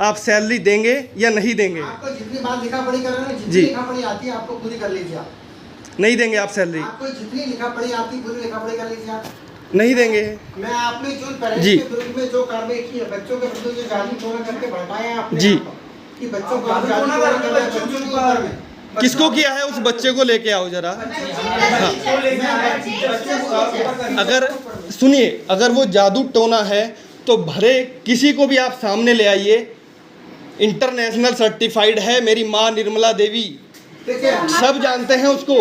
आप सैलरी देंगे या नहीं देंगे? आपको जितनी बार लिखा पढ़ी कर रहे हैं, जी। जितनी लिखा पढ़ी आती है आपको पूरी कर लीजिए आप। नहीं देंगे आप सैलरी? आपको जितनी लिखा पढ़ी आती है पूरी लिखा पढ़ी कर लीजिए आप। नहीं देंगे? मैं आपने जो पेरेंट्स जी। के विरुद्ध में जो कार्रवाई की है, बच्चों के विरुद्ध जो जाली टोना करके भड़काए हैं आपने जी। यहाँ पर, कि बच्चों को आप जाली टोना कर रहे हैं बच्चों के ऊपर में। किसको किया है? उस बच्चे को लेके आओ जरा। अगर सुनिए, अगर वो जादू टोना है तो भरे किसी को भी आप सामने ले आइए। इंटरनेशनल सर्टिफाइड है, मेरी माँ निर्मला देवी, सब जानते हैं उसको।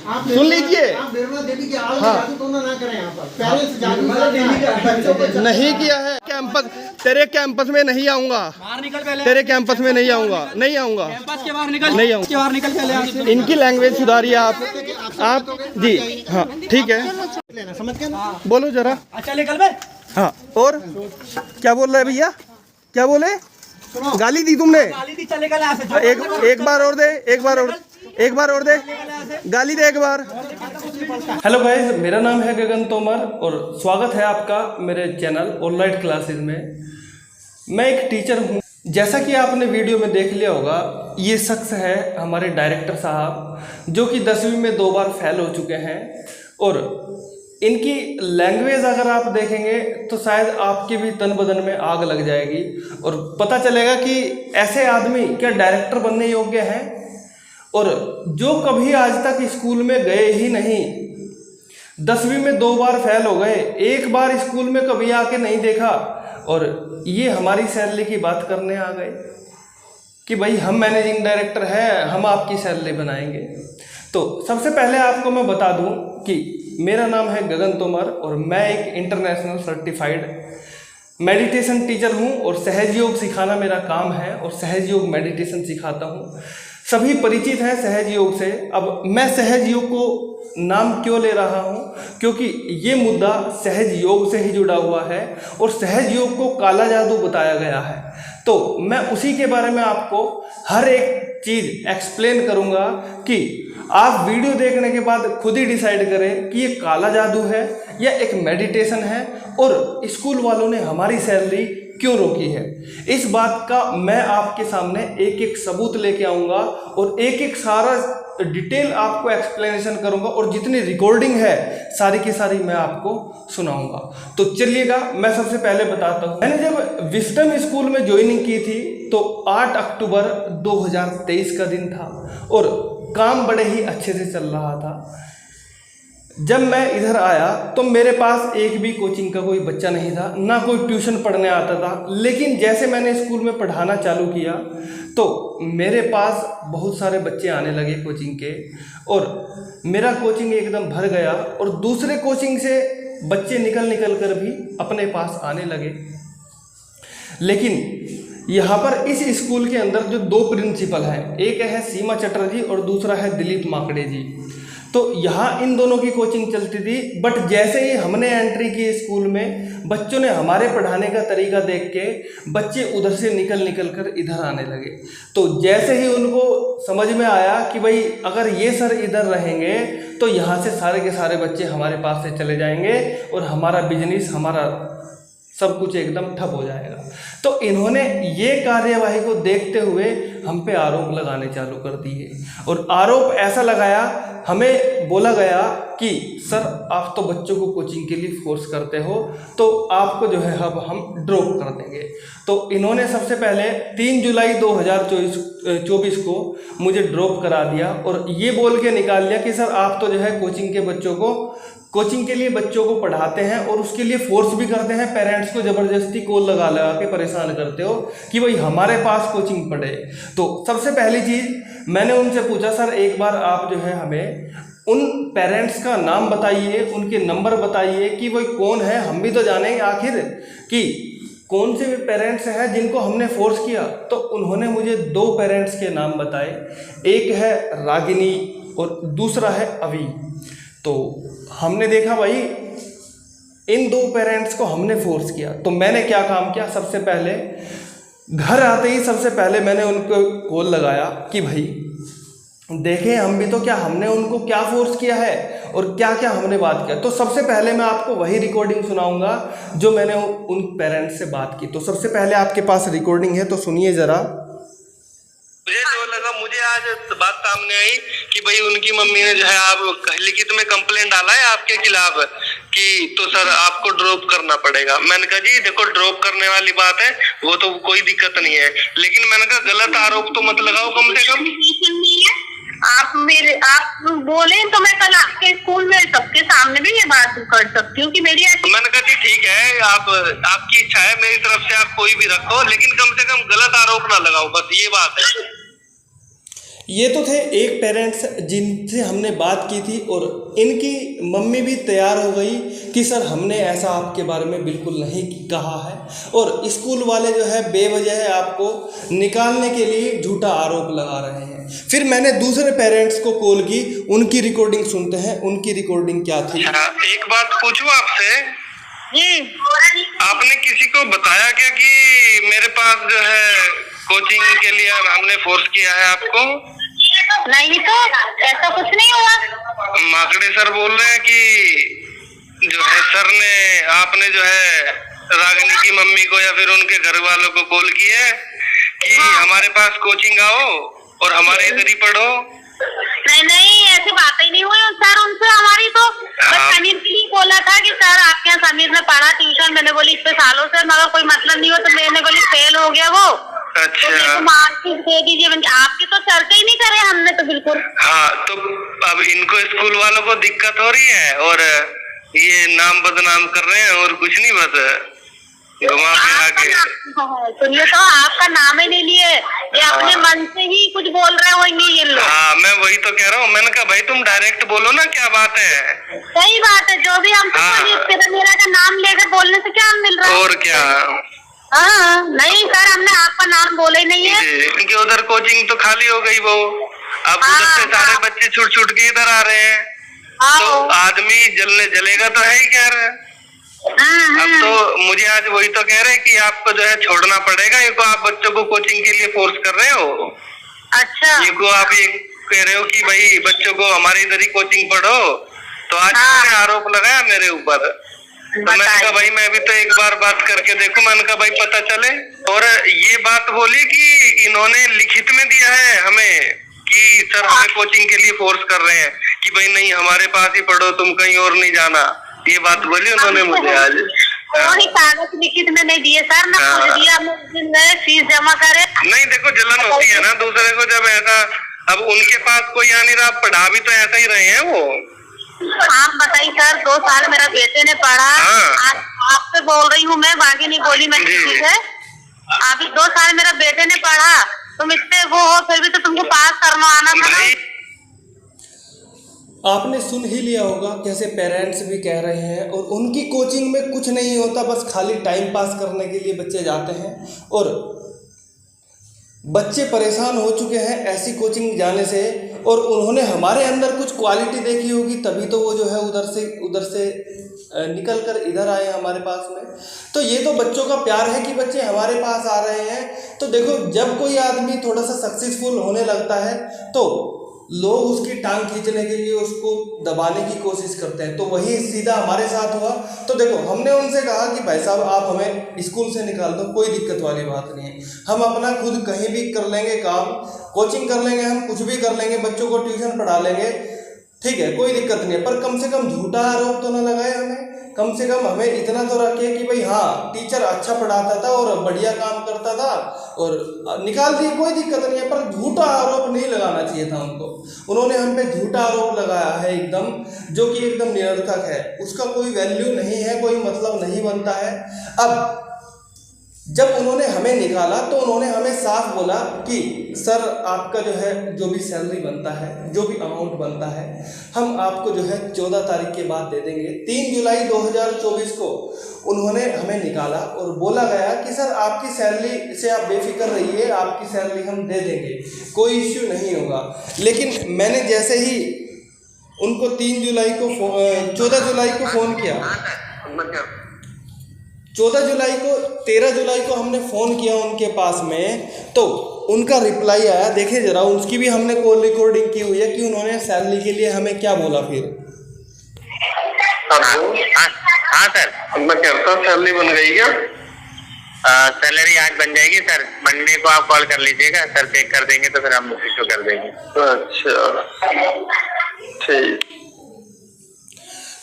आप सुन लीजिए। आप निर्मला देवी के आड़ हाँ। जादू टोना ना करें यहाँ पर। पहले से जादू बच्चों को नहीं किया है। कैंपस, तेरे कैंपस में नहीं आऊंगा, बाहर निकल पहले। तेरे कैंपस में नहीं आऊंगा, नहीं आऊंगा, कैंपस के बाहर निकल। नहीं आऊंगा। के बाहर निकल पहले यहाँ से। इनकी लैंग्वेज सुधारिए आप जी। हाँ ठीक है, लेना, समझ गए ना? बोलो जरा। अच्छा निकल बे। हाँ, और क्या बोल रहे भैया? क्या बोले? गाली दी तुमने? गाली दी, चले गए यहाँ से। एक बार और दे, एक बार और, एक बार और दे, गाली दे एक बार। हेलो गाइस, मेरा नाम है गगन तोमर और स्वागत है आपका मेरे चैनल ऑनलाइन क्लासेस में। मैं एक टीचर हूँ। जैसा कि आपने वीडियो में देख लिया होगा, ये शख्स है हमारे डायरेक्टर साहब, जो कि 10वीं में 2 बार फेल हो चुके हैं। और इनकी लैंग्वेज अगर आप देखेंगे तो शायद आपके भी तन बदन में आग लग जाएगी और पता चलेगा कि ऐसे आदमी क्या डायरेक्टर बनने योग्य हैं। और जो कभी आज तक स्कूल में गए ही नहीं, 10वीं में 2 बार फेल हो गए, एक बार स्कूल में कभी आके नहीं देखा, और ये हमारी सैलरी की बात करने आ गए कि भाई हम मैनेजिंग डायरेक्टर हैं, हम आपकी सैलरी बनाएंगे। तो सबसे पहले आपको मैं बता दूं कि मेरा नाम है गगन तोमर और मैं एक इंटरनेशनल सर्टिफाइड मेडिटेशन टीचर हूं और सहज योग सिखाना मेरा काम है और सहज योग मेडिटेशन सिखाता हूं। सभी परिचित हैं सहज योग से। अब मैं सहज योग को नाम क्यों ले रहा हूं? क्योंकि ये मुद्दा सहज योग से ही जुड़ा हुआ है और सहज योग को काला जादू बताया गया है। तो मैं उसी के बारे में आपको हर एक चीज़ एक्सप्लेन करूंगा कि आप वीडियो देखने के बाद खुद ही डिसाइड करें कि ये काला जादू है या एक मेडिटेशन है और स्कूल वालों ने हमारी सैलरी क्यों रोकी है। इस बात का मैं आपके सामने एक एक सबूत लेके आऊँगा और एक एक सारा डिटेल आपको एक्सप्लेनेशन करूँगा और जितनी रिकॉर्डिंग है सारी की सारी मैं आपको सुनाऊँगा। तो चलिएगा, मैं सबसे पहले बताता हूँ। मैंने जब विस्डम स्कूल में ज्वाइनिंग की थी तो 8 अक्टूबर 2023 का दिन था और काम बड़े ही अच्छे से चल रहा था। जब मैं इधर आया तो मेरे पास एक भी कोचिंग का कोई बच्चा नहीं था, ना कोई ट्यूशन पढ़ने आता था। लेकिन जैसे मैंने स्कूल में पढ़ाना चालू किया तो मेरे पास बहुत सारे बच्चे आने लगे कोचिंग के और मेरा कोचिंग एकदम भर गया और दूसरे कोचिंग से बच्चे निकल कर भी अपने पास आने लगे। लेकिन यहाँ पर इस स्कूल के अंदर जो 2 प्रिंसिपल हैं, एक है सीमा चटर्जी और दूसरा है दिलीप माकड़े जी, तो यहाँ इन दोनों की कोचिंग चलती थी। बट जैसे ही हमने एंट्री की स्कूल में, बच्चों ने हमारे पढ़ाने का तरीका देख के बच्चे उधर से निकल कर इधर आने लगे। तो जैसे ही उनको समझ में आया कि भाई अगर ये सर इधर रहेंगे तो यहाँ से सारे के सारे बच्चे हमारे पास से चले जाएंगे और हमारा बिजनेस, हमारा सब कुछ एकदम ठप हो जाएगा। तो इन्होंने ये कार्यवाही को देखते हुए हम पे आरोप लगाने चालू कर दिए और आरोप ऐसा लगाया, हमें बोला गया कि सर आप तो बच्चों को कोचिंग के लिए फोर्स करते हो, तो आपको जो है अब हम ड्रॉप कर देंगे। तो इन्होंने सबसे पहले 3 जुलाई 2024 को मुझे ड्रॉप करा दिया और ये बोल के निकाल दिया कि सर आप तो जो है कोचिंग के लिए बच्चों को पढ़ाते हैं और उसके लिए फोर्स भी करते हैं, पेरेंट्स को ज़बरदस्ती कॉल लगा के परेशान करते हो कि भाई हमारे पास कोचिंग पढ़े। तो सबसे पहली चीज़ मैंने उनसे पूछा, सर एक बार आप जो है हमें उन पेरेंट्स का नाम बताइए, उनके नंबर बताइए कि भाई कौन है, हम भी तो जानेंगे आखिर कि कौन से पेरेंट्स हैं जिनको हमने फोर्स किया। तो उन्होंने मुझे 2 पेरेंट्स के नाम बताए, एक है रागिनी और दूसरा है अवी। तो हमने देखा भाई इन 2 पेरेंट्स को हमने फोर्स किया। तो मैंने क्या काम किया, सबसे पहले घर आते ही सबसे पहले मैंने उनको कॉल लगाया कि भाई देखें हम भी तो क्या हमने उनको क्या फोर्स किया है और क्या क्या हमने बात किया। तो सबसे पहले मैं आपको वही रिकॉर्डिंग सुनाऊंगा जो मैंने उन पेरेंट्स से बात की। तो सबसे पहले आपके पास रिकॉर्डिंग है, तो सुनिए ज़रा। मुझे जो लगा, मुझे आज बात सामने आई कि भाई उनकी मम्मी ने जो है आप लिखित में कंप्लेंट डाला है आपके खिलाफ कि तो सर आपको ड्रॉप करना पड़ेगा। मैंने कहा जी देखो, ड्रॉप करने वाली बात है वो तो कोई दिक्कत नहीं है, लेकिन मैंने कहा गलत आरोप तो मत लगाओ कम से कम। आप बोले तो मैं कल आपके स्कूल में सबके सामने भी ये बात कर सकती हूँ कि मेरी ऐसी। मैंने कहा जी ठीक है, आपकी इच्छा है, मेरी तरफ से आप कोई भी रखो, लेकिन कम से कम गलत आरोप ना लगाओ, बस ये बात है। ये तो थे एक पेरेंट्स जिनसे हमने बात की थी और इनकी मम्मी भी तैयार हो गई कि सर हमने ऐसा आपके बारे में बिल्कुल नहीं कहा है, और स्कूल वाले जो है बेवजह आपको निकालने के लिए झूठा आरोप लगा रहे हैं। फिर मैंने दूसरे पेरेंट्स को कॉल की, उनकी रिकॉर्डिंग सुनते हैं, उनकी रिकॉर्डिंग क्या थी। एक बात पूछूं आपसे, आपने किसी को बताया क्या कि मेरे पास जो है कोचिंग के लिए हमने फोर्स किया है आपको? नहीं तो ऐसा कुछ नहीं हुआ। माकड़े सर बोल रहे हैं कि जो है सर ने, आपने जो है रागिनी की मम्मी को या फिर उनके घर वालों को कॉल किया है कि हमारे पास कोचिंग आओ और हमारे इधर ही पढ़ो। नहीं ऐसी बात ही नहीं हुई सर उनसे हमारी। तो बस समीर ने बोला था कि सर आपके यहाँ समीर ने पढ़ा ट्यूशन। मैंने बोली इस पे सालों से मगर कोई मतलब नहीं हो, तो मैंने बोली फेल हो गया वो। अच्छा, तो मार्कशीट दे दीजिए। आपकी तो चर्चा ही नहीं करे हमने तो बिल्कुल। हाँ, तो अब इनको स्कूल वालों को दिक्कत हो रही है और ये नाम बदनाम कर रहे हैं और कुछ नहीं, बस घुमा फिरा के। सुनिए तो आपका नाम ही नहीं लिए, ये अपने मन से ही कुछ बोल रहे होंगे ये लोग। हाँ, मैं वही तो कह रहा हूँ। मैंने कहा भाई तुम डायरेक्ट बोलो ना, क्या बात है। सही बात है, जो भी हम मेरा का नाम लेकर बोलने से क्या मिल रहा है। और क्या। हाँ नहीं सर, हमने आपका नाम बोला ही नहीं है। इनके उधर कोचिंग तो खाली हो गई वो, अब उधर से सारे बच्चे छूट छूट के इधर आ रहे हैं, तो आदमी जलेगा तो है ही। कह रहे अब तो मुझे आज वही तो कह रहे हैं कि आपको जो है छोड़ना पड़ेगा। ये को आप बच्चों को कोचिंग के लिए फोर्स कर रहे हो। अच्छा, ये को आप ये कह रहे हो कि भाई बच्चों को हमारे इधर ही कोचिंग पढ़ो, तो आज इन्होंने आरोप लगाया मेरे ऊपर। तो मैंने कहा भाई मैं भी तो एक बार बात करके देखूं। मैंने कहा भाई पता चले। और ये बात बोली कि इन्होंने लिखित में दिया है हमें कि सर हमें कोचिंग के लिए फोर्स कर रहे हैं कि भाई नहीं हमारे पास ही पढ़ो, तुम कहीं और नहीं जाना। ये बात बोली उन्होंने मुझे आज। कोई कागज लिखित में नहीं दिए सर, ना कुछ दिया। गए फीस जमा करे। नहीं देखो, जलन होती है ना दूसरे को जब ऐसा। अब उनके पास कोई आ नहीं रहा, पढ़ा भी तो ऐसा ही रहे हैं वो। आप बताइए सर, 2 साल मेरा बेटे ने पढ़ा। आपसे बोल रही हूँ मैं, बाकी नहीं बोली मैं किसी से। अभी 2 साल मेरा बेटे ने पढ़ा, तुम इतने वो हो फिर भी तो तुमको पास करना आना था। आपने सुन ही लिया होगा कैसे पेरेंट्स भी कह रहे हैं, और उनकी कोचिंग में कुछ नहीं होता, बस खाली टाइम पास करने के लिए बच्चे जाते हैं। और बच्चे परेशान हो चुके हैं ऐसी कोचिंग जाने से, और उन्होंने हमारे अंदर कुछ क्वालिटी देखी होगी तभी तो वो जो है उधर से निकल कर इधर आए हमारे पास में। तो ये तो बच्चों का प्यार है कि बच्चे हमारे पास आ रहे हैं। तो देखो, जब कोई आदमी थोड़ा सा सक्सेसफुल होने लगता है तो लोग उसकी टांग खींचने के लिए उसको दबाने की कोशिश करते हैं। तो वही सीधा हमारे साथ हुआ। तो देखो, हमने उनसे कहा कि भाई साहब आप हमें स्कूल से निकाल दो, कोई दिक्कत वाली बात नहीं है, हम अपना खुद कहीं भी कर लेंगे काम, कोचिंग कर लेंगे, हम कुछ भी कर लेंगे, बच्चों को ट्यूशन पढ़ा लेंगे, ठीक है, कोई दिक्कत नहीं है, पर कम से कम झूठा आरोप तो ना लगाए हमें। कम से कम हमें इतना तो रखे कि भाई हाँ टीचर अच्छा पढ़ाता था और बढ़िया काम करता था, और निकाल दिए कोई दिक्कत नहीं है, पर झूठा आरोप नहीं लगाना चाहिए था उनको। उन्होंने हम पे झूठा आरोप लगाया है एकदम, जो कि एकदम निरर्थक है, उसका कोई वैल्यू नहीं है, कोई मतलब नहीं बनता है। अब जब उन्होंने हमें निकाला तो उन्होंने हमें साफ बोला कि सर आपका जो है जो भी सैलरी बनता है, जो भी अमाउंट बनता है, हम आपको जो है 14 तारीख के बाद दे देंगे। 3 जुलाई 2024 को उन्होंने हमें निकाला और बोला गया कि सर आपकी सैलरी से आप बेफिक्र रहिए, आपकी सैलरी हम दे देंगे, कोई इश्यू नहीं होगा। लेकिन मैंने जैसे ही उनको 14 जुलाई को फ़ोन किया, 14 जुलाई को 13 जुलाई को हमने फ़ोन किया उनके पास में, तो उनका रिप्लाई आया। देखिए ज़रा, उसकी भी हमने कॉल रिकॉर्डिंग की हुई है कि उन्होंने सैलरी के लिए हमें क्या बोला। फिर हेलो। हाँ सर। मैं कहता सैलरी बन गई क्या? सैलरी आज बन जाएगी सर, मंडे को आप कॉल कर लीजिएगा सर, चेक कर देंगे तो फिर हम इशू कर देंगे। अच्छा ठीक।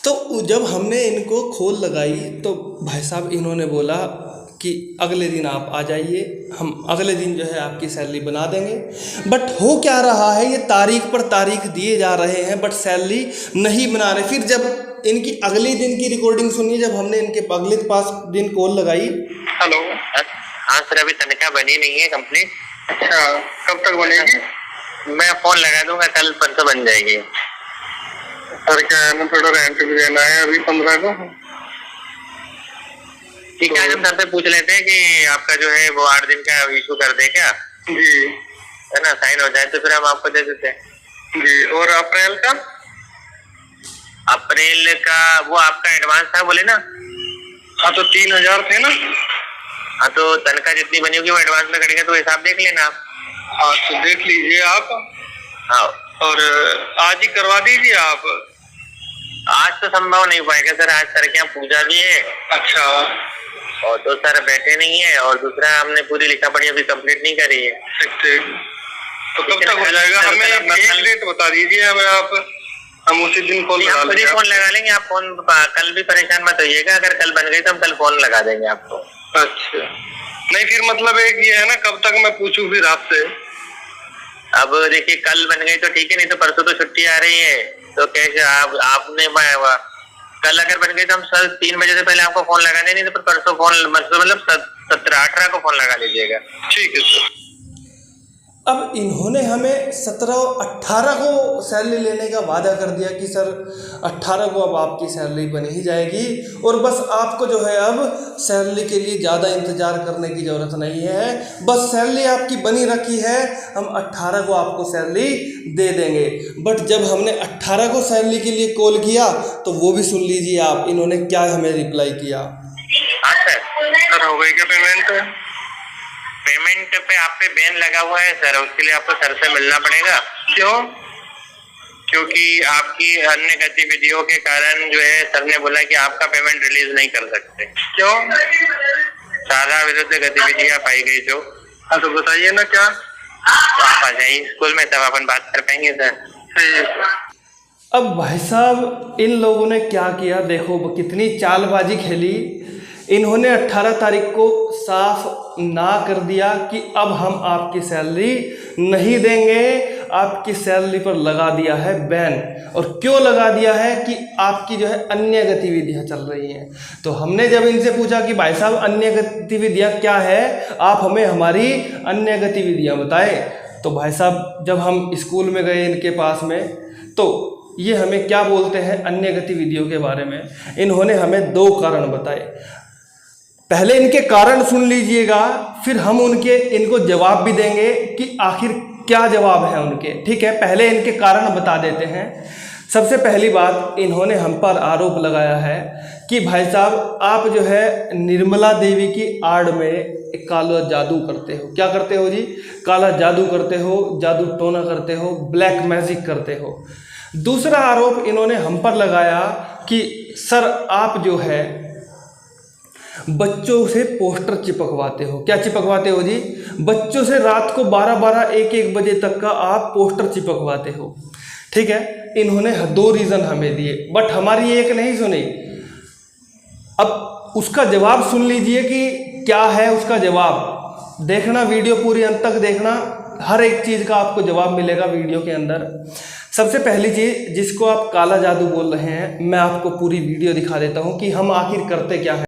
तो जब हमने इनको खोल लगाई तो भाई साहब इन्होंने बोला कि अगले दिन आप आ जाइए, हम अगले दिन जो है आपकी सैलरी बना देंगे। बट हो क्या रहा है, ये तारीख पर तारीख दिए जा रहे हैं बट सैलरी नहीं बना रहे। फिर जब इनकी अगले दिन की रिकॉर्डिंग सुनिए, जब हमने इनके अगले दिन कॉल लगाई। हेलो। हाँ सर, अभी तनख्वाह बनी नहीं है कंप्लीट। अच्छा, कब तक बनेगी? मैं फोन लगा दूंगा, कल परसों बन जाएगी। सर क्या है ना, थोड़ा रेंट भी देना है अभी 15 को। ठीक है, हम सर से पूछ लेते हैं कि आपका जो है वो 8 दिन का इशू कर दे क्या? जी है ना, साइन हो जाए तो फिर हम आपको दे देते हैं। जी। और अप्रैल का? अप्रैल का वो आपका एडवांस था बोले ना? हाँ तो 3000 थे ना। हाँ तो तनख्वाह जितनी बनी होगी वो एडवांस में कटेगा, तो हिसाब देख लेना आप। हाँ तो देख लीजिए आप। हाँ, और आज ही करवा दीजिए आप। आज तो संभव नहीं पाएगा सर, आज सर के यहाँ पूजा भी है। अच्छा। और तो सर बैठे नहीं है, और दूसरा हमने पूरी लिखा पढ़ी अभी कंप्लीट नहीं करी है। ठीक। तो कब तक हो जाएगा? हमें एक डेट बता दीजिए हमें आप, हम उसी दिन कॉल लगा लेंगे। फोन लगा लेंगे, आप फोन कल भी परेशान मत होइएगा, अगर कल बन गई तो हम कल फोन लगा देंगे आपको। अच्छा, नहीं फिर मतलब एक ये है ना, कब तक मैं पूछूं फिर आपसे? अब देखिए कल बन गई तो ठीक है, नहीं तो परसों तो छुट्टी आ रही है, तो कैसे आपने कल अगर बन गई तो हम सर 3 बजे से पहले आपको फोन लगा देंगे, तो परसों फोन मतलब 17-18 को फोन लगा लीजिएगा। ठीक है सर। अब इन्होंने हमें 17-18 को सैलरी लेने का वादा कर दिया कि सर 18 को अब आपकी सैलरी बन ही जाएगी, और बस आपको जो है अब सैलरी के लिए ज़्यादा इंतज़ार करने की ज़रूरत नहीं है, बस सैलरी आपकी बनी रखी है, हम 18 को आपको सैलरी दे देंगे। बट जब हमने 18 को सैलरी के लिए कॉल किया तो वो भी सुन लीजिए आप, इन्होंने क्या हमें रिप्लाई किया। हाँ सर हो गई क्या पेमेंट? पेमेंट पे आप पे बैन लगा हुआ है सर, उसके लिए आपको सर से मिलना पड़ेगा। क्यों? क्योंकि आपकी अन्य गतिविधियों के कारण जो है सर ने बोला कि आपका पेमेंट रिलीज नहीं कर सकते। क्यों? सादा विरुद्ध गतिविधियां पाई गई जो। हाँ तो बताइए ना क्या। तो आप आ जाइए स्कूल में, तब अपन बात कर पाएंगे सर। अब भाई साहब इन लोगों ने क्या किया, देखो कितनी चालबाजी खेली। इन्होंने 18 तारीख को साफ ना कर दिया कि अब हम आपकी सैलरी नहीं देंगे, आपकी सैलरी पर लगा दिया है बैन। और क्यों लगा दिया है कि आपकी जो है अन्य गतिविधियां चल रही हैं। तो हमने जब इनसे पूछा कि भाई साहब अन्य गतिविधियां क्या है, आप हमें हमारी अन्य गतिविधियां बताएं। तो भाई साहब जब हम स्कूल में गए इनके पास में, तो ये हमें क्या बोलते हैं अन्य गतिविधियों के बारे में। इन्होंने हमें 2 कारण बताए। पहले इनके कारण सुन लीजिएगा, फिर हम इनको जवाब भी देंगे कि आखिर क्या जवाब है उनके। ठीक है, पहले इनके कारण बता देते हैं। सबसे पहली बात, इन्होंने हम पर आरोप लगाया है कि भाई साहब आप जो है निर्मला देवी की आड़ में एक काला जादू करते हो। क्या करते हो जी? काला जादू करते हो, जादू टोना करते हो, ब्लैक मैजिक करते हो। दूसरा आरोप इन्होंने हम पर लगाया कि सर आप जो है बच्चों से पोस्टर चिपकवाते हो। क्या चिपकवाते हो जी? बच्चों से रात को 12-12, 1-1 बजे तक का आप पोस्टर चिपकवाते हो। ठीक है, इन्होंने 2 रीज़न हमें दिए, बट हमारी एक नहीं सुनी। अब उसका जवाब सुन लीजिए कि क्या है उसका जवाब। देखना वीडियो पूरी अंत तक देखना, हर एक चीज़ का आपको जवाब मिलेगा वीडियो के अंदर। सबसे पहली चीज़, जिसको आप काला जादू बोल रहे हैं, मैं आपको पूरी वीडियो दिखा देता हूँ कि हम आखिर करते क्या है।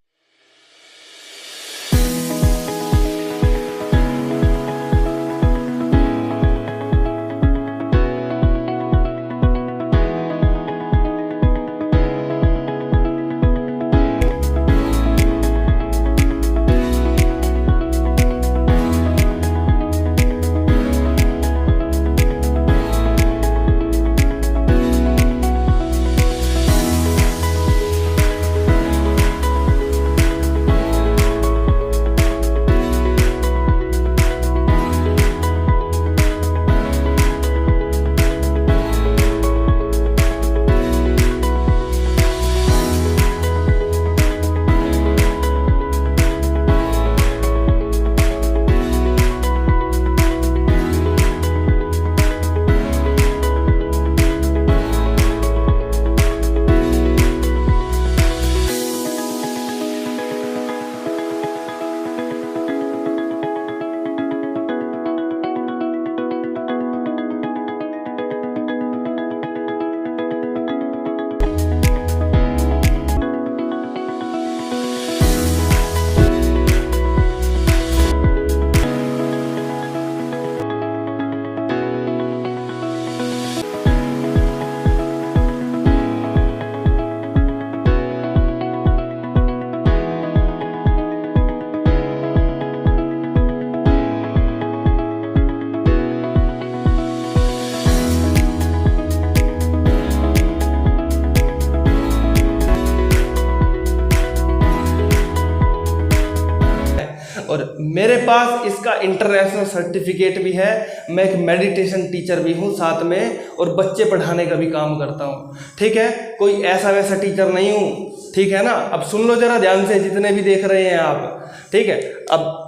पास इसका इंटरनेशनल सर्टिफिकेट भी है। मैं एक मेडिटेशन टीचर भी हूँ साथ में, और बच्चे पढ़ाने का भी काम करता हूँ। ठीक है, कोई ऐसा वैसा टीचर नहीं हूँ। ठीक है ना। अब सुन लो जरा ध्यान से, जितने भी देख रहे हैं आप। ठीक है, अब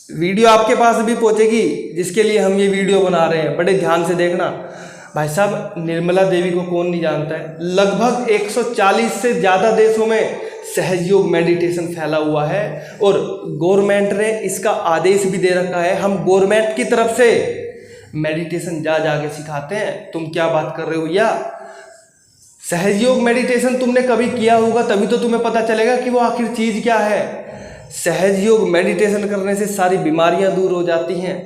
वीडियो आपके पास भी पहुँचेगी, जिसके लिए हम ये वीडियो बना रहे हैं। बड़े ध्यान से देखना। भाई साहब, निर्मला देवी को कौन नहीं जानता है। लगभग 140 से ज़्यादा देशों में सहजयोग मेडिटेशन फैला हुआ है, और गवर्नमेंट ने इसका आदेश भी दे रखा है। हम गवर्नमेंट की तरफ से मेडिटेशन जाके सिखाते हैं। तुम क्या बात कर रहे हो भैया। सहजयोग मेडिटेशन तुमने कभी किया होगा, तभी तो तुम्हें पता चलेगा कि वो आखिर चीज़ क्या है। सहजयोग मेडिटेशन करने से सारी बीमारियां दूर हो जाती हैं,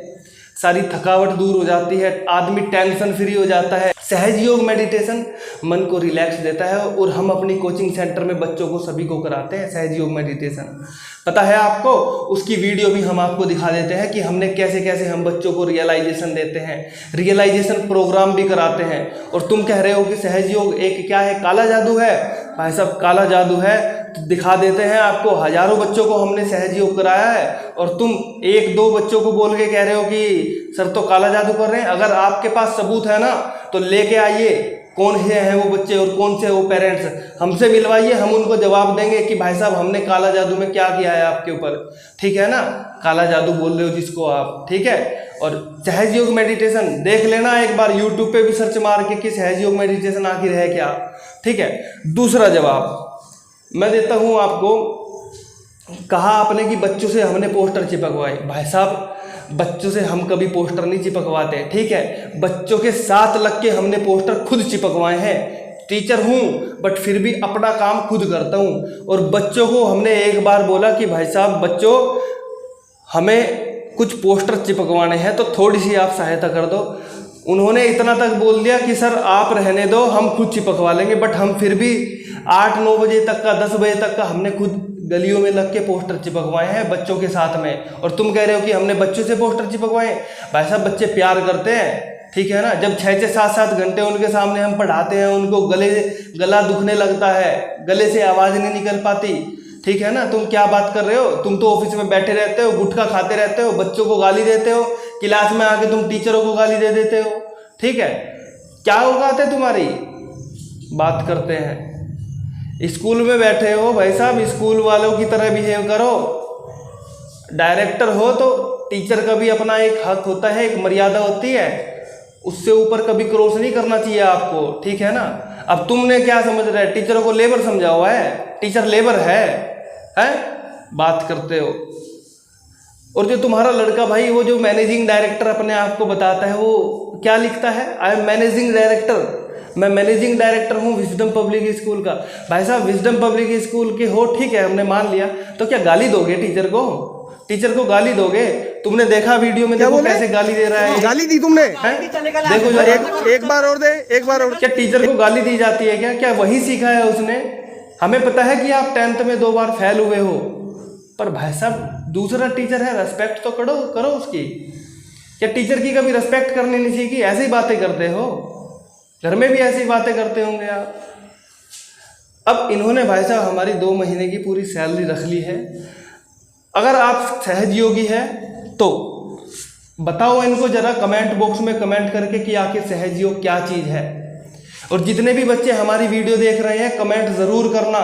सारी थकावट दूर हो जाती है, आदमी टेंशन फ्री हो जाता है। सहजयोग मेडिटेशन मन को रिलैक्स देता है, और हम अपनी कोचिंग सेंटर में बच्चों को सभी को कराते हैं सहजयोग मेडिटेशन। पता है आपको, उसकी वीडियो भी हम आपको दिखा देते हैं कि हमने कैसे कैसे हम बच्चों को रियलाइजेशन देते हैं, रियलाइजेशन प्रोग्राम भी कराते हैं। और तुम कह रहे हो कि सहजयोग एक क्या है, काला जादू है। भाई साहब, काला जादू है तो दिखा देते हैं आपको। हजारों बच्चों को हमने सहजयोग कराया है, और तुम एक दो बच्चों को बोल के कह रहे हो कि सर तो काला जादू कर रहे हैं। अगर आपके पास सबूत है ना, तो लेके आइए। कौन से हैं वो बच्चे और कौन से वो पेरेंट्स, हमसे मिलवाइए। हम उनको जवाब देंगे कि भाई साहब हमने काला जादू में क्या किया है आपके ऊपर। ठीक है ना, काला जादू बोल रहे हो जिसको आप। ठीक है, और सहजयोग मेडिटेशन देख लेना एक बार, यूट्यूब पे भी सर्च मार के कि सहजयोग मेडिटेशन आखिर है क्या। ठीक है, दूसरा जवाब मैं देता हूँ आपको। कहा आपने कि बच्चों से हमने पोस्टर चिपकवाए। भाई साहब, बच्चों से हम कभी पोस्टर नहीं चिपकवाते। ठीक है, बच्चों के साथ लग के हमने पोस्टर खुद चिपकवाए हैं। टीचर हूँ बट फिर भी अपना काम खुद करता हूँ। और बच्चों को हमने एक बार बोला कि भाई साहब बच्चों, हमें कुछ पोस्टर चिपकवाने हैं, तो थोड़ी सी आप सहायता कर दो। उन्होंने इतना तक बोल दिया कि सर आप रहने दो, हम खुद चिपकवा लेंगे। बट हम फिर भी 8-9 बजे तक का, 10 बजे तक का हमने खुद गलियों में लग के पोस्टर चिपकवाए हैं बच्चों के साथ में। और तुम कह रहे हो कि हमने बच्चों से पोस्टर चिपकवाए। भाई साहब, बच्चे प्यार करते हैं। ठीक है ना, जब 6-6, 7-7 घंटे उनके सामने हम पढ़ाते हैं, उनको गला दुखने लगता है, गले से आवाज़ नहीं निकल पाती। ठीक है ना, तुम क्या बात कर रहे हो। तुम तो ऑफिस में बैठे रहते हो, गुटखा खाते रहते हो, बच्चों को गाली देते हो, क्लास में आके तुम टीचरों को गाली दे देते हो। ठीक है, क्या औकात है तुम्हारी, बात करते हैं। स्कूल में बैठे हो भाई साहब, स्कूल वालों की तरह बिहेव करो। डायरेक्टर हो तो टीचर का भी अपना एक हक होता है, एक मर्यादा होती है, उससे ऊपर कभी क्रॉस नहीं करना चाहिए आपको। ठीक है ना। अब तुमने क्या समझ रहे, टीचरों को लेबर समझा हुआ है, टीचर लेबर है? बात करते हो। और जो तुम्हारा लड़का भाई, वो जो मैनेजिंग डायरेक्टर अपने आप को बताता है, वो क्या लिखता है, आई एम मैनेजिंग डायरेक्टर। मैं मैनेजिंग डायरेक्टर हूँ विजडम पब्लिक स्कूल का। भाई साहब, विजडम पब्लिक स्कूल के हो, ठीक है, हमने मान लिया, तो क्या गाली दोगे टीचर को? टीचर को गाली दोगे? तुमने देखा वीडियो में, देखो कैसे गाली दे रहा है। गाली दी तुमने? देखो जो एक बार और दे, एक बार और। क्या टीचर को गाली दी जाती है क्या? क्या वही सीखा है उसने? हमें पता है कि आप 10th में 2 बार फेल हुए हो, पर भाई साहब दूसरा टीचर है, रेस्पेक्ट तो करो उसकी। क्या टीचर की कभी रेस्पेक्ट करनी नहीं चाहिए? ऐसी बातें करते हो, घर में भी ऐसी बातें करते होंगे आप। अब इन्होंने भाई साहब हमारी 2 महीने की पूरी सैलरी रख ली है। अगर आप सहजयोगी है तो बताओ इनको जरा कमेंट बॉक्स में कमेंट करके कि आखिर सहजयोग क्या चीज़ है। और जितने भी बच्चे हमारी वीडियो देख रहे हैं, कमेंट ज़रूर करना,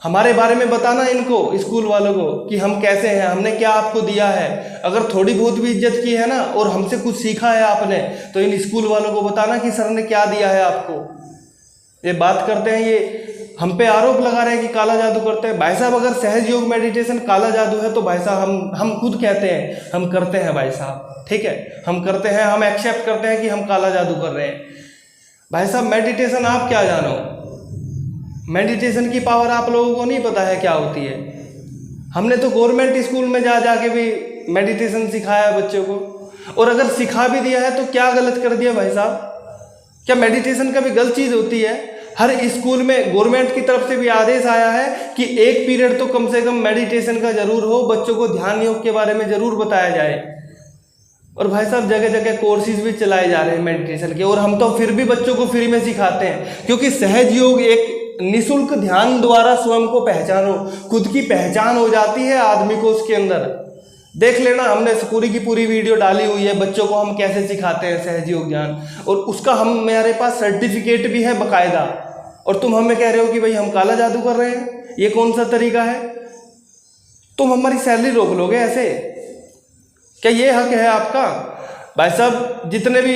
हमारे बारे में बताना इनको, स्कूल वालों को, कि हम कैसे हैं, हमने क्या आपको दिया है। अगर थोड़ी बहुत भी इज्जत की है ना, और हमसे कुछ सीखा है आपने, तो इन स्कूल वालों को बताना कि सर ने क्या दिया है आपको। ये बात करते हैं, ये हम पे आरोप लगा रहे हैं कि काला जादू करते हैं। भाई साहब, अगर सहजयोग मेडिटेशन काला जादू है तो भाई साहब हम खुद कहते हैं हम करते हैं भाई साहब। ठीक है, हम करते हैं, हम एक्सेप्ट करते हैं कि हम काला जादू कर रहे हैं। भाई साहब, मेडिटेशन आप क्या जानो, मेडिटेशन की पावर आप लोगों को नहीं पता है क्या होती है। हमने तो गवर्नमेंट स्कूल में जाके भी मेडिटेशन सिखाया बच्चों को, और अगर सिखा भी दिया है तो क्या गलत कर दिया भाई साहब? क्या मेडिटेशन का भी गलत चीज़ होती है? हर स्कूल में गवर्नमेंट की तरफ से भी आदेश आया है कि 1 पीरियड तो कम से कम मेडिटेशन का जरूर हो, बच्चों को ध्यान योग के बारे में जरूर बताया जाए। और भाई साहब जगह जगह कोर्सेज भी चलाए जा रहे हैं मेडिटेशन के, और हम तो फिर भी बच्चों को फ्री में सिखाते हैं, क्योंकि सहजयोग एक निःशुल्क ध्यान द्वारा स्वयं को पहचानो, खुद की पहचान हो जाती है आदमी को उसके अंदर। देख लेना, हमने पूरी की पूरी वीडियो डाली हुई है बच्चों को हम कैसे सिखाते हैं सहजयोग ज्ञान, और उसका मेरे पास सर्टिफिकेट भी है बाकायदा। और तुम हमें कह रहे हो कि भाई हम काला जादू कर रहे हैं, ये कौन सा तरीका है? तुम हमारी सैलरी रोक लोगे ऐसे? क्या ये हक है आपका? भाई साहब जितने भी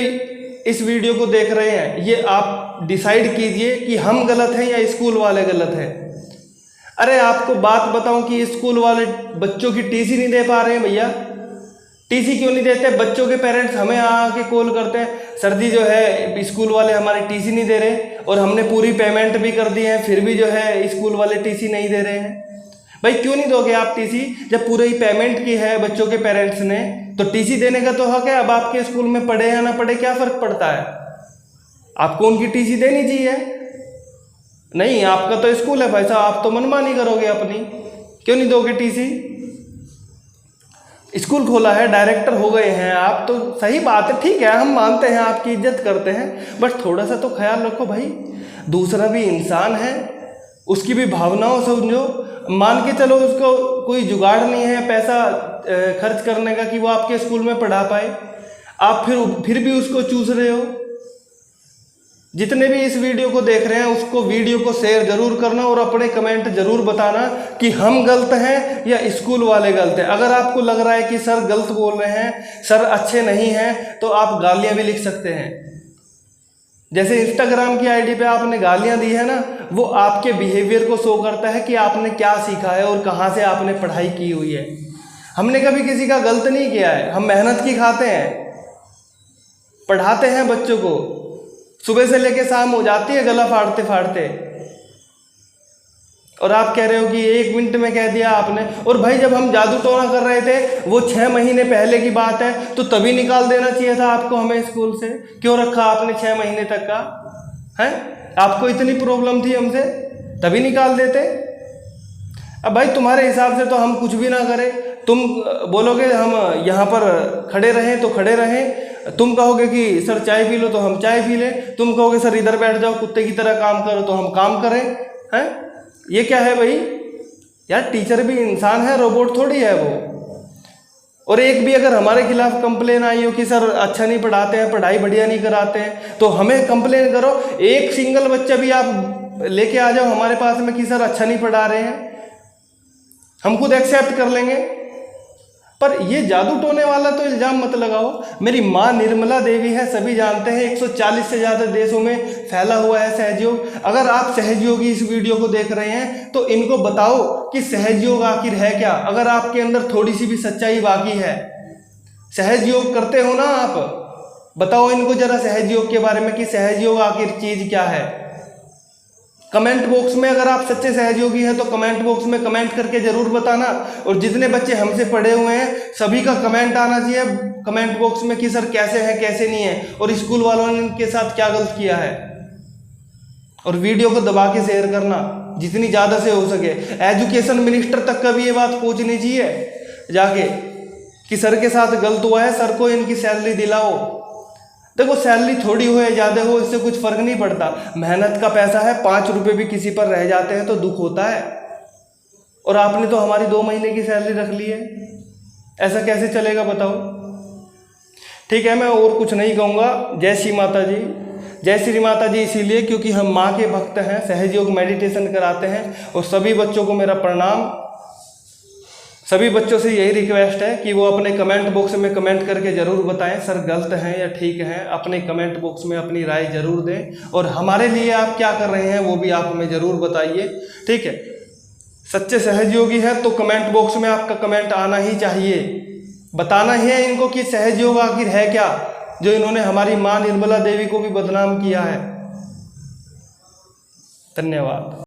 इस वीडियो को देख रहे हैं, ये आप डिसाइड कीजिए कि हम गलत हैं या स्कूल वाले गलत हैं। अरे आपको बात बताऊं कि स्कूल वाले बच्चों की टीसी नहीं दे पा रहे हैं भैया। टीसी क्यों नहीं देते? बच्चों के पेरेंट्स हमें आके कॉल करते हैं, सर जी जो है स्कूल वाले हमारे टीसी नहीं दे रहे, और हमने पूरी पेमेंट भी कर दी है, फिर भी जो है स्कूल वाले टीसी नहीं दे रहे हैं। भाई क्यों नहीं दोगे आप टीसी? जब पूरी पेमेंट की है बच्चों के पेरेंट्स ने, तो टीसी देने का तो हक है। अब आपके स्कूल में पढ़े या ना पढ़े क्या फ़र्क पड़ता है? आपको उनकी टीसी देनी चाहिए। नहीं, आपका तो स्कूल है भाई साहब, आप तो मनमानी करोगे अपनी, क्यों नहीं दोगे टीसी? स्कूल खोला है, डायरेक्टर हो गए हैं आप, तो सही बात है, ठीक है, हम मानते हैं, आपकी इज्जत करते हैं, बट थोड़ा सा तो ख्याल रखो भाई। दूसरा भी इंसान है, उसकी भी भावनाओं समझो। मान के चलो उसको कोई जुगाड़ नहीं है पैसा खर्च करने का कि वो आपके स्कूल में पढ़ा पाए, आप फिर भी उसको चूस रहे हो। जितने भी इस वीडियो को देख रहे हैं उसको वीडियो को शेयर जरूर करना और अपने कमेंट जरूर बताना कि हम गलत हैं या स्कूल वाले गलत हैं। अगर आपको लग रहा है कि सर गलत बोल रहे हैं, सर अच्छे नहीं हैं, तो आप गालियां भी लिख सकते हैं। जैसे इंस्टाग्राम की आईडी पे आपने गालियां दी है ना, वो आपके बिहेवियर को शो करता है कि आपने क्या सीखा है और कहाँ से आपने पढ़ाई की हुई है। हमने कभी किसी का गलत नहीं किया है, हम मेहनत की खाते हैं, पढ़ाते हैं बच्चों को, सुबह से लेके शाम हो जाती है गला फाड़ते फाड़ते, और आप कह रहे हो कि 1 मिनट में कह दिया आपने। और भाई जब हम जादू टोना कर रहे थे वो 6 महीने पहले की बात है, तो तभी निकाल देना चाहिए था आपको हमें स्कूल से। क्यों रखा आपने 6 महीने तक का? है आपको इतनी प्रॉब्लम थी हमसे, तभी निकाल देते। अब भाई तुम्हारे हिसाब से तो हम कुछ भी ना करें, तुम बोलोगे हम यहाँ पर खड़े रहें तो खड़े रहें, तुम कहोगे कि सर चाय पी लो तो हम चाय पी लें, तुम कहोगे सर इधर बैठ जाओ कुत्ते की तरह काम करो तो हम काम करें। हैं ये क्या है भाई? यार टीचर भी इंसान है, रोबोट थोड़ी है वो। और एक भी अगर हमारे खिलाफ कंप्लेन आई हो कि सर अच्छा नहीं पढ़ाते हैं, पढ़ाई बढ़िया नहीं कराते हैं, तो हमें कंप्लेन करो। एक सिंगल बच्चा भी आप लेके आ जाओ हमारे पास में कि सर अच्छा नहीं पढ़ा रहे हैं, हम खुद एक्सेप्ट कर लेंगे। पर ये जादू टोने वाला तो इल्ज़ाम मत लगाओ। मेरी माँ निर्मला देवी है, सभी जानते हैं, 140 से ज़्यादा देशों में फैला हुआ है सहयोग। अगर आप सहयोगी इस वीडियो को देख रहे हैं तो इनको बताओ कि सहयोग आखिर है क्या। अगर आपके अंदर थोड़ी सी भी सच्चाई बाकी है, सहयोग करते हो ना आप, बताओ इनको जरा सहयोग के बारे में कि सहयोग आखिर चीज़ क्या है। कमेंट बॉक्स में अगर आप सच्चे सहयोगी हैं तो कमेंट बॉक्स में कमेंट करके ज़रूर बताना। और जितने बच्चे हमसे पढ़े हुए हैं सभी का कमेंट आना चाहिए कमेंट बॉक्स में कि सर कैसे हैं कैसे नहीं है, और स्कूल वालों ने इनके साथ क्या गलत किया है। और वीडियो को दबा के शेयर करना जितनी ज़्यादा से हो सके। एजुकेशन मिनिस्टर तक का भी ये बात पहुँचनी चाहिए जाके कि सर के साथ गलत हुआ है, सर को इनकी सैलरी दिलाओ। देखो सैलरी थोड़ी हो या ज़्यादा हो इससे कुछ फ़र्क नहीं पड़ता, मेहनत का पैसा है, 5 रुपये भी किसी पर रह जाते हैं तो दुख होता है। और आपने तो हमारी 2 महीने की सैलरी रख ली है, ऐसा कैसे चलेगा बताओ। ठीक है, मैं और कुछ नहीं कहूँगा। जय श्री माता जी। जय श्री माता जी इसीलिए क्योंकि हम माँ के भक्त हैं, सहयोग मेडिटेशन कराते हैं। और सभी बच्चों को मेरा प्रणाम। सभी बच्चों से यही रिक्वेस्ट है कि वो अपने कमेंट बॉक्स में कमेंट करके ज़रूर बताएं सर गलत हैं या ठीक हैं। अपने कमेंट बॉक्स में अपनी राय ज़रूर दें, और हमारे लिए आप क्या कर रहे हैं वो भी आप हमें ज़रूर बताइए। ठीक है, सच्चे सहयोगी हैं तो कमेंट बॉक्स में आपका कमेंट आना ही चाहिए, बताना ही है इनको कि सहयोग आखिर है क्या, जो इन्होंने हमारी माँ निर्मला देवी को भी बदनाम किया है। धन्यवाद।